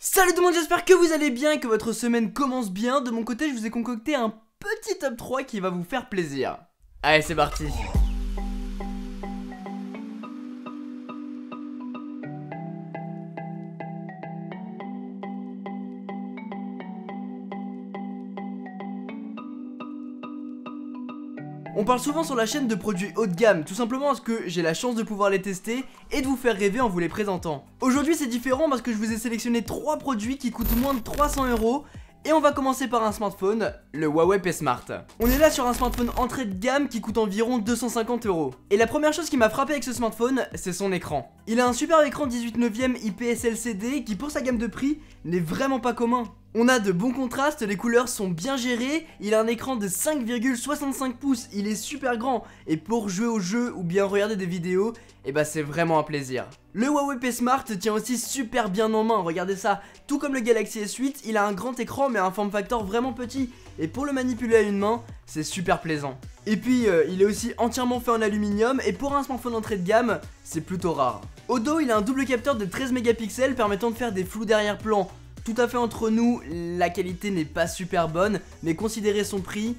Salut tout le monde, j'espère que vous allez bien et que votre semaine commence bien. De mon côté, je vous ai concocté un petit top 3 qui va vous faire plaisir. Allez, c'est parti. On parle souvent sur la chaîne de produits haut de gamme, tout simplement parce que j'ai la chance de pouvoir les tester et de vous faire rêver en vous les présentant. Aujourd'hui c'est différent parce que je vous ai sélectionné 3 produits qui coûtent moins de 300 €. Et on va commencer par un smartphone, le Huawei P Smart. On est là sur un smartphone entrée de gamme qui coûte environ 250 €. Et la première chose qui m'a frappé avec ce smartphone, c'est son écran. Il a un super écran 18/9 IPS LCD qui pour sa gamme de prix n'est vraiment pas commun. On a de bons contrastes, les couleurs sont bien gérées, il a un écran de 5,65 pouces, il est super grand. Et pour jouer au jeu ou bien regarder des vidéos, c'est vraiment un plaisir. Le Huawei P Smart tient aussi super bien en main, regardez ça. Tout comme le Galaxy S8, il a un grand écran mais un form factor vraiment petit. Et pour le manipuler à une main, c'est super plaisant. Et puis il est aussi entièrement fait en aluminium et pour un smartphone entrée de gamme, c'est plutôt rare. Au dos, il a un double capteur de 13 mégapixels permettant de faire des flous d'arrière-plan. Tout à fait entre nous, la qualité n'est pas super bonne, mais considérez son prix,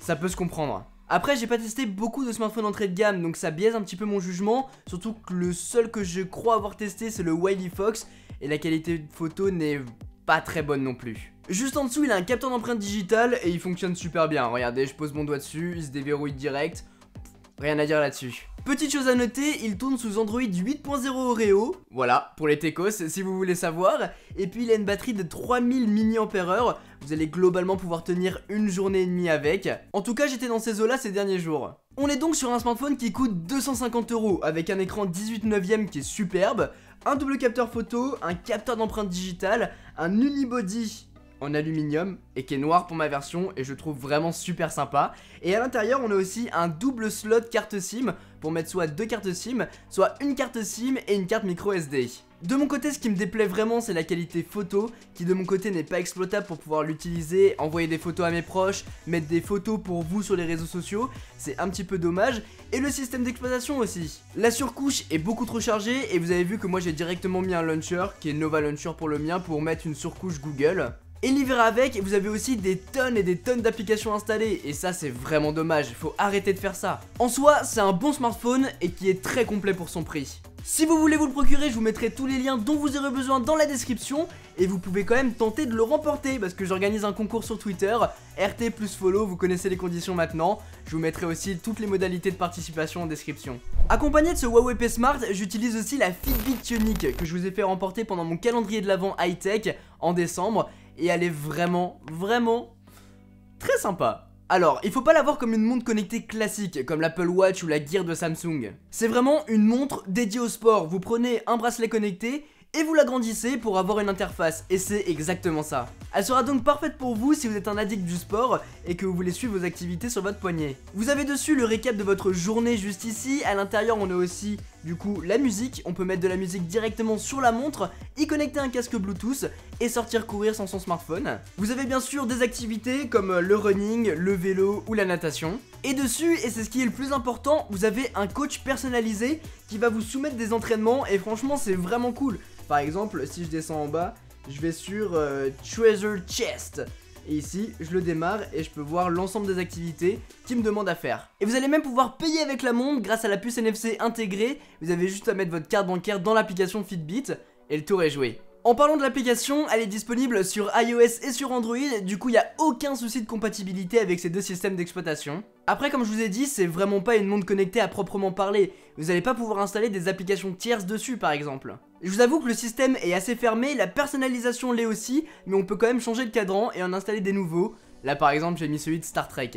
ça peut se comprendre. Après, j'ai pas testé beaucoup de smartphones entrée de gamme, donc ça biaise un petit peu mon jugement. Surtout que le seul que je crois avoir testé, c'est le Wiley Fox, et la qualité de photo n'est pas très bonne non plus. Juste en dessous, il a un capteur d'empreinte digitale et il fonctionne super bien. Regardez, je pose mon doigt dessus, il se déverrouille direct. Rien à dire là-dessus. Petite chose à noter, il tourne sous Android 8.0 Oreo. Voilà, pour les techos, si vous voulez savoir. Et puis il a une batterie de 3000 mAh. Vous allez globalement pouvoir tenir une journée et demie avec. En tout cas, j'étais dans ces eaux-là ces derniers jours. On est donc sur un smartphone qui coûte 250 € avec un écran 18/9 qui est superbe, un double capteur photo, un capteur d'empreinte digitale, un unibody en aluminium et qui est noir pour ma version et je trouve vraiment super sympa. Et à l'intérieur on a aussi un double slot carte SIM pour mettre soit 2 cartes SIM, soit une carte SIM et une carte micro SD. De mon côté, ce qui me déplaît vraiment, c'est la qualité photo qui de mon côté n'est pas exploitable pour pouvoir l'utiliser, envoyer des photos à mes proches, mettre des photos pour vous sur les réseaux sociaux, c'est un petit peu dommage. Et le système d'exploitation aussi. La surcouche est beaucoup trop chargée et vous avez vu que moi j'ai directement mis un launcher qui est Nova Launcher pour le mien pour mettre une surcouche Google. Et l'hiver avec, vous avez aussi des tonnes et des tonnes d'applications installées. Et ça c'est vraiment dommage, il faut arrêter de faire ça. En soi, c'est un bon smartphone et qui est très complet pour son prix. Si vous voulez vous le procurer, je vous mettrai tous les liens dont vous aurez besoin dans la description. Et vous pouvez quand même tenter de le remporter parce que j'organise un concours sur Twitter, RT plus follow, vous connaissez les conditions maintenant. Je vous mettrai aussi toutes les modalités de participation en description. Accompagné de ce Huawei P Smart, j'utilise aussi la Fitbit Ionic que je vous ai fait remporter pendant mon calendrier de l'Avent high-tech en décembre. Et elle est vraiment très sympa. Alors, il faut pas la voir comme une montre connectée classique, comme l'Apple Watch ou la Gear de Samsung. C'est vraiment une montre dédiée au sport. Vous prenez un bracelet connecté et vous l'agrandissez pour avoir une interface, et c'est exactement ça. Elle sera donc parfaite pour vous si vous êtes un addict du sport et que vous voulez suivre vos activités sur votre poignet. Vous avez dessus le récap de votre journée juste ici, à l'intérieur on a aussi du coup la musique, on peut mettre de la musique directement sur la montre, y connecter un casque Bluetooth et sortir courir sans son smartphone. Vous avez bien sûr des activités comme le running, le vélo ou la natation. Et dessus, et c'est ce qui est le plus important, vous avez un coach personnalisé qui va vous soumettre des entraînements et franchement c'est vraiment cool. Par exemple, si je descends en bas, je vais sur Treasure Chest. Et ici, je le démarre et je peux voir l'ensemble des activités qu'il me demande à faire. Et vous allez même pouvoir payer avec la montre grâce à la puce NFC intégrée. Vous avez juste à mettre votre carte bancaire dans l'application Fitbit et le tour est joué. En parlant de l'application, elle est disponible sur iOS et sur Android, du coup il n'y a aucun souci de compatibilité avec ces deux systèmes d'exploitation. Après, comme je vous ai dit, c'est vraiment pas une montre connectée à proprement parler. Vous n'allez pas pouvoir installer des applications tierces dessus par exemple. Je vous avoue que le système est assez fermé, la personnalisation l'est aussi, mais on peut quand même changer de cadran et en installer des nouveaux. Là par exemple j'ai mis celui de Star Trek.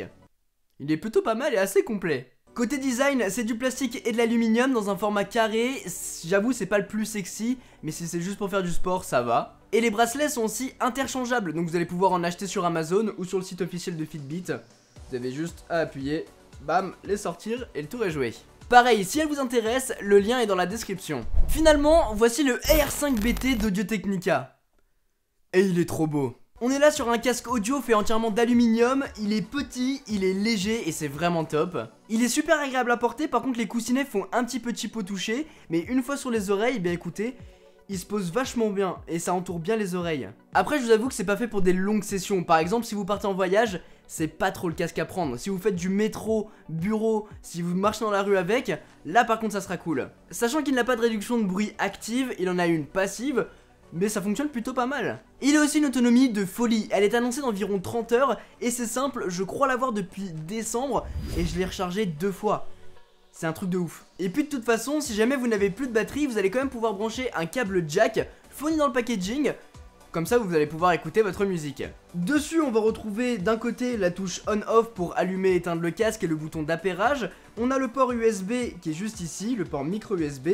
Il est plutôt pas mal et assez complet. Côté design, c'est du plastique et de l'aluminium dans un format carré. J'avoue c'est pas le plus sexy, mais si c'est juste pour faire du sport ça va. Et les bracelets sont aussi interchangeables, donc vous allez pouvoir en acheter sur Amazon ou sur le site officiel de Fitbit. Vous avez juste à appuyer, bam, les sortir et le tour est joué. Pareil, si elle vous intéresse, le lien est dans la description. Finalement, voici le AR5BT d'Audio-Technica. Et il est trop beau. On est là sur un casque audio fait entièrement d'aluminium, il est petit, il est léger et c'est vraiment top. Il est super agréable à porter, par contre les coussinets font un petit peu cheap au toucher, mais une fois sur les oreilles, bien écoutez, il se pose vachement bien et ça entoure bien les oreilles. Après je vous avoue que c'est pas fait pour des longues sessions. Par exemple si vous partez en voyage, c'est pas trop le casque à prendre. Si vous faites du métro, bureau, si vous marchez dans la rue avec, là par contre ça sera cool. Sachant qu'il n'a pas de réduction de bruit active, il en a une passive, mais ça fonctionne plutôt pas mal. Il a aussi une autonomie de folie, elle est annoncée d'environ 30 heures et c'est simple, je crois l'avoir depuis décembre et je l'ai rechargé 2 fois. C'est un truc de ouf. Et puis de toute façon, si jamais vous n'avez plus de batterie, vous allez quand même pouvoir brancher un câble jack fourni dans le packaging. Comme ça vous allez pouvoir écouter votre musique. Dessus on va retrouver d'un côté la touche on-off pour allumer et éteindre le casque et le bouton d'appairage. On a le port USB qui est juste ici, le port micro USB,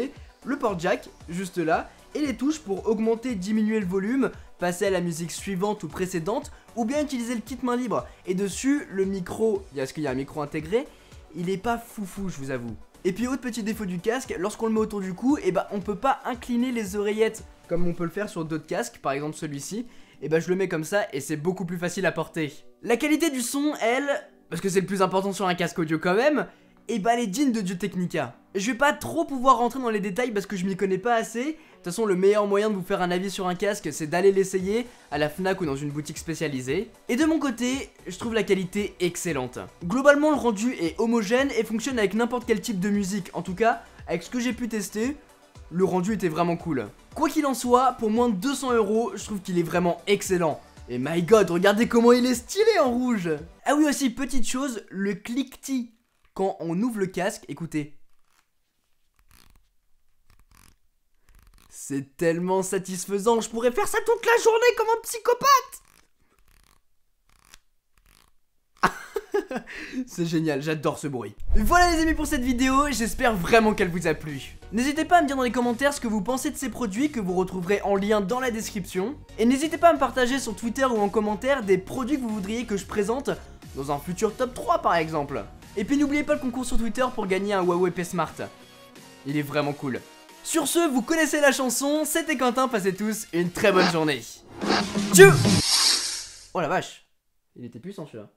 le port jack juste là, et les touches pour augmenter, diminuer le volume, passer à la musique suivante ou précédente, ou bien utiliser le kit main libre. Et dessus le micro, parce qu'il y a un micro intégré, il est pas foufou je vous avoue. Et puis autre petit défaut du casque, lorsqu'on le met autour du cou, et bah on peut pas incliner les oreillettes comme on peut le faire sur d'autres casques, par exemple celui-ci. Et bah je le mets comme ça et c'est beaucoup plus facile à porter. La qualité du son, elle, parce que c'est le plus important sur un casque audio quand même, et bah elle est digne de Audio Technica. Je vais pas trop pouvoir rentrer dans les détails parce que je m'y connais pas assez. De toute façon le meilleur moyen de vous faire un avis sur un casque c'est d'aller l'essayer à la Fnac ou dans une boutique spécialisée. Et de mon côté, je trouve la qualité excellente. Globalement le rendu est homogène et fonctionne avec n'importe quel type de musique. En tout cas, avec ce que j'ai pu tester, le rendu était vraiment cool. Quoi qu'il en soit, pour moins de 200 €, je trouve qu'il est vraiment excellent. Et my god, regardez comment il est stylé en rouge. Ah oui aussi, petite chose, le cliquetis. Quand on ouvre le casque, écoutez. C'est tellement satisfaisant, je pourrais faire ça toute la journée comme un psychopathe. C'est génial, j'adore ce bruit. Voilà les amis pour cette vidéo, j'espère vraiment qu'elle vous a plu. N'hésitez pas à me dire dans les commentaires ce que vous pensez de ces produits que vous retrouverez en lien dans la description. Et n'hésitez pas à me partager sur Twitter ou en commentaire des produits que vous voudriez que je présente dans un futur top 3 par exemple. Et puis n'oubliez pas le concours sur Twitter pour gagner un Huawei P Smart. Il est vraiment cool. Sur ce, vous connaissez la chanson, c'était Quentin, passez tous une très bonne journée. Tchou. Oh la vache, il était puissant celui-là.